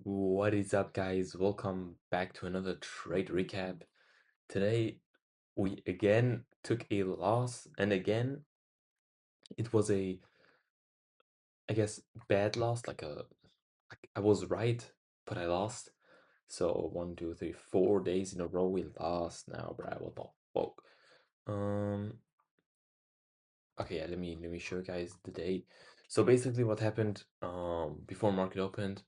What is up, guys? Welcome back to another trade recap. Today, we again took a loss, and again, it was I guess, bad loss. I was right, but I lost. So 4 days in a row we lost. Now, bruh, what the fuck? Um, okay, yeah, let me show you guys the day. So basically, what happened before market opened,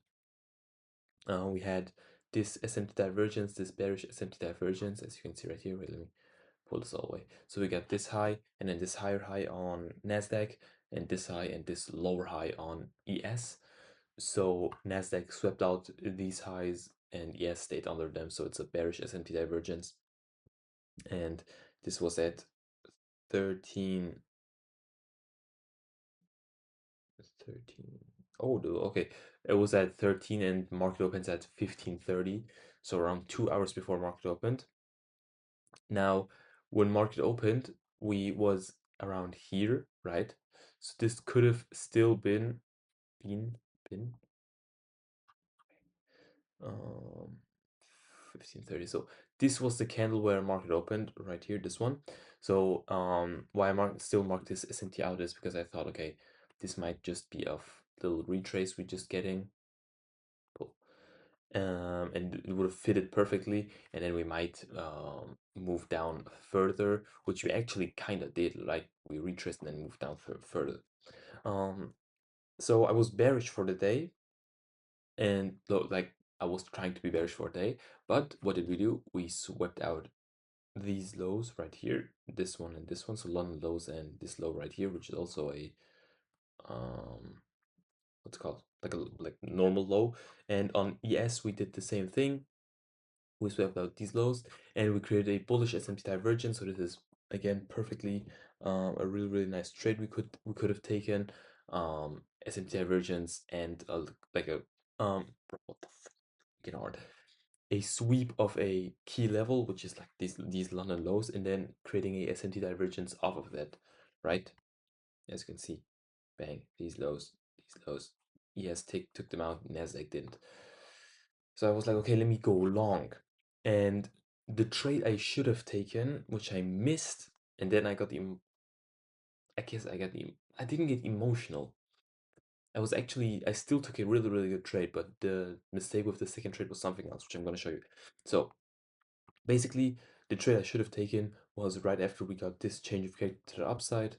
we had this SMT divergence, this bearish SMT divergence, as you can see right here. Wait, let me pull this all the way. So we got this high, and then this higher high on Nasdaq, and this high and this lower high on ES. So Nasdaq swept out these highs, and ES stayed under them. So it's a bearish SMT divergence, and this was at 13. 13. Oh, okay. It was at 13 and market opens at 15:30. So around 2 hours before market opened. Now, when market opened, we was around here, right? So this could have still been, been, um, 15:30. So this was the candle where market opened right here, this one. So why I still marked this SMT out is because I thought, okay, this might just be a little retrace we're just getting. Cool. And it would have fitted perfectly, and then we might move down further, which we actually kind of did. Like we retraced and then moved down further. Um, so I was bearish for the day, and like I was trying to be bearish for a day, but what did we do? We swept out these lows right here, this one and this one, so London lows and this low right here, which is also a um what's it called, like normal low. And on ES we did the same thing. We swept out these lows and we created a bullish S&P divergence. So this is again perfectly a really nice trade we could have taken. S&P divergence and like a what the fucking hard, a sweep of a key level, which is like these London lows, and then creating a S&P divergence off of that, right? As you can see, bang, these lows. ES took them out, Nasdaq didn't. So I was like, okay, let me go long. And the trade I should have taken, which I missed, and then I got I guess I didn't get emotional. I still took a really good trade, but the mistake with the second trade was something else, which I'm gonna show you. So basically, the trade I should have taken was right after we got this change of character to the upside.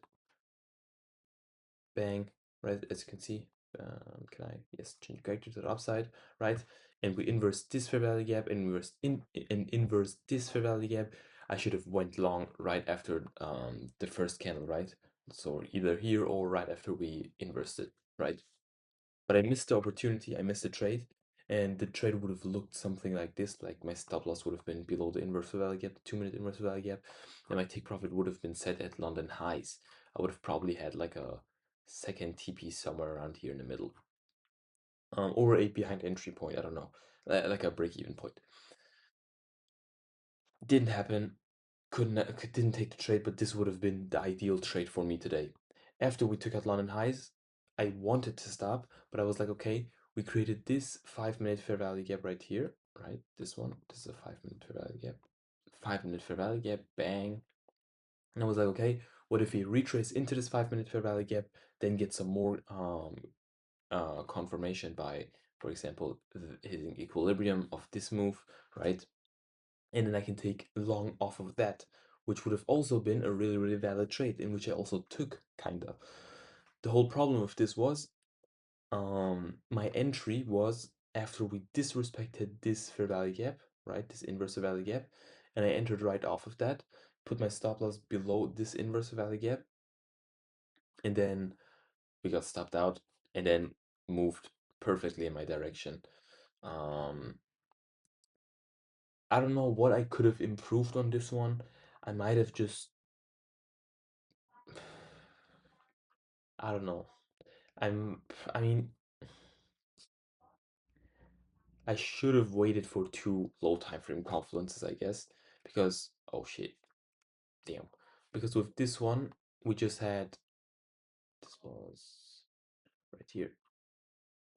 Bang, right, as you can see. Can I, yes, change character to the upside, right? And we inverse this fair value gap and inverse this fair value gap. I should have went long right after the first candle, right? So either here or right after we inversed it, right? But I missed the opportunity, I missed the trade, and the trade would have looked something like this. Like my stop loss would have been below the inverse fair value gap, the 2-minute inverse fair value gap, and my take profit would have been set at London highs. I would have probably had like a second TP somewhere around here in the middle, or a behind entry point. I don't know, like a break even point. Didn't happen. Didn't take the trade, but this would have been the ideal trade for me today. After we took out London highs, I wanted to stop, but I was like, okay, we created this 5-minute fair value gap right here, right? This one, this is a 5-minute fair value gap. 5-minute fair value gap, bang. And I was like, okay, what if we retrace into this 5-minute fair value gap, then get some more confirmation by, for example, hitting equilibrium of this move, right? And then I can take long off of that, which would have also been a really valid trade, in which I also took, kinda. The whole problem with this was, my entry was after we disrespected this fair value gap, right? This inverse fair value gap, and I entered right off of that, put my stop loss below this inverse fair value gap, and then we got stopped out, and then moved perfectly in my direction. Um, I don't know what I could have improved on this one. I might have just, I don't know. I'm, I mean, I should have waited for two low time frame confluences, I guess, because, oh shit, damn. Because with this one, we just had, this was right here,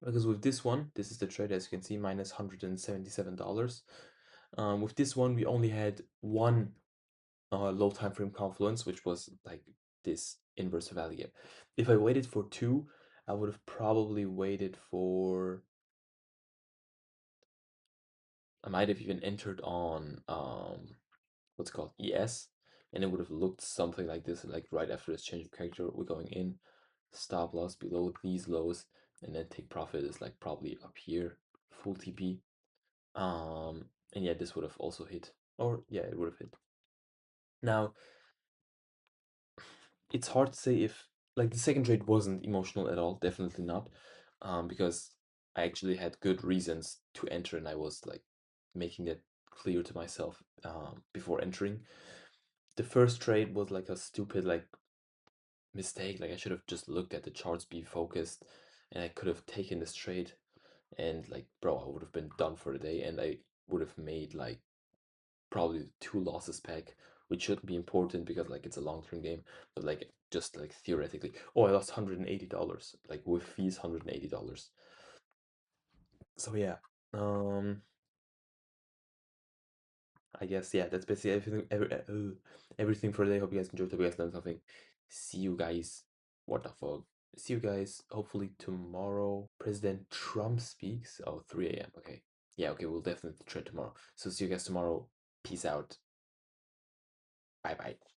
Because with this one, this is the trade, as you can see, minus $177. With this one, we only had one low time frame confluence, which was like this inverse value gap. If I waited for two, I would have probably waited for. I might have even entered on what's it called ES, and it would have looked something like this, like right after this change of character, we're going in, stop loss below these lows, and then take profit is like probably up here, full TP. And yeah, this would have also hit, or yeah, it would have hit. Now, it's hard to say if like the second trade wasn't emotional at all, definitely not, because I actually had good reasons to enter, and I was like making that clear to myself before entering. The first trade was like a stupid like mistake. Like I should have just looked at the charts, be focused, and I could have taken this trade. And like, bro, I would have been done for the day, and I would have made like probably two losses pack, which shouldn't be important because like it's a long-term game. But like just like theoretically, oh, I lost $180, like with fees, $180. So yeah, um, I guess yeah, that's basically everything for today. Hope you guys enjoyed. Hope you guys learned something. See you guys. What the fuck? See you guys hopefully tomorrow. President Trump speaks. Oh, 3 a.m. Okay. Yeah, okay, we'll definitely trade tomorrow. So see you guys tomorrow. Peace out. Bye bye.